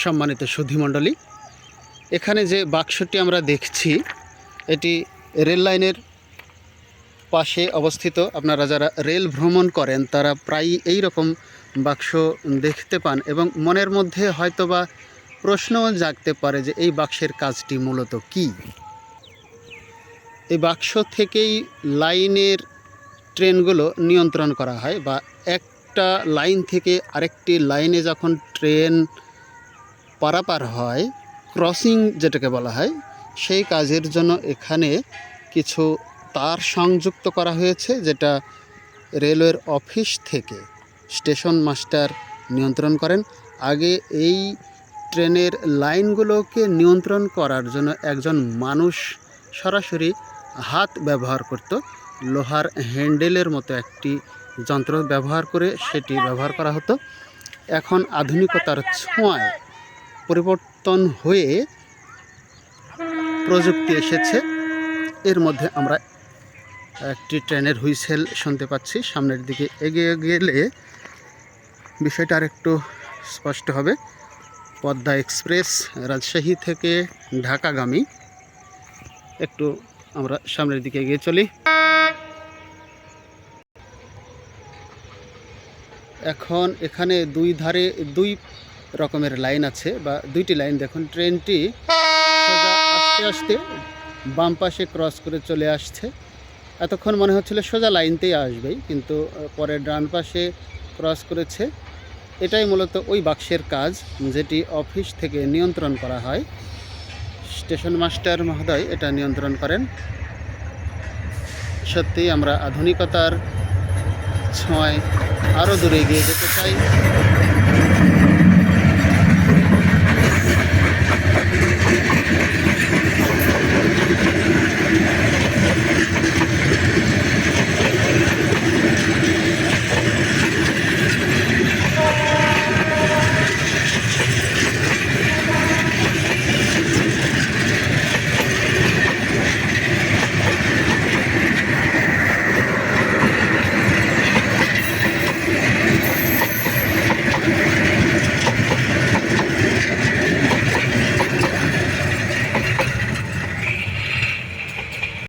সম্মানিত সুধীমণ্ডলী, এখানে যে বাক্সটি আমরা দেখছি এটি রেল লাইনের পাশে অবস্থিত। আপনারা যারা রেল ভ্রমণ করেন তারা প্রায়ই এই রকম বাক্স দেখতে পান এবং মনের মধ্যে হয়তোবা প্রশ্নও জাগতে পারে যে এই বাক্সের কাজটি মূলত কী। এই বাক্স থেকেই লাইনের ট্রেনগুলো নিয়ন্ত্রণ করা হয়, বা একটা লাইন থেকে আরেকটি লাইনে যখন ট্রেন পারাপার হয়, ক্রসিং যেটাকে বলা হয়, সেই কাজের জন্য এখানে কিছু তার সংযুক্ত করা হয়েছে, যেটা রেলওয়ের অফিস থেকে স্টেশন মাস্টার নিয়ন্ত্রণ করেন। আগে এই ট্রেনের লাইনগুলোকে নিয়ন্ত্রণ করার জন্য একজন মানুষ সরাসরি হাত ব্যবহার করত। লোহার হ্যান্ডেলের মতো একটি যন্ত্র ব্যবহার করে সেটি ব্যবহার করা হতো। এখন আধুনিকতার ছোঁয়ায় পরিবর্তন হয়ে প্রযুক্তি এসেছে। এর মধ্যে আমরা একটি ট্রেনের হুইসেল শুনতে পাচ্ছি। সামনের দিকে এগিয়ে গেলে বিষয়টা আর একটু স্পষ্ট হবে। পদ্মা এক্সপ্রেস রাজশাহী থেকে ঢাকাগামী। একটু আমরা সামনের দিকে এগিয়ে চলি। এখন এখানে দুই ধারে দুই রকমের লাইন আছে, বা দুইটি লাইন। দেখুন, ট্রেনটি সোজা আস্তে আস্তে বাম পাশে ক্রস করে চলে আসছে। এতক্ষণ মনে হচ্ছিল সোজা লাইনতেই আসবেই, কিন্তু পরে ডান পাশে ক্রস করেছে। এটাই মূলত ওই বাক্সের কাজ, যেটি অফিস থেকে নিয়ন্ত্রণ করা হয়। স্টেশন মাস্টার মহোদয় এটা নিয়ন্ত্রণ করেন। সত্যিই আমরা আধুনিকতার ছোঁয়ায় আরও দূরে এগিয়ে যেতে চাই।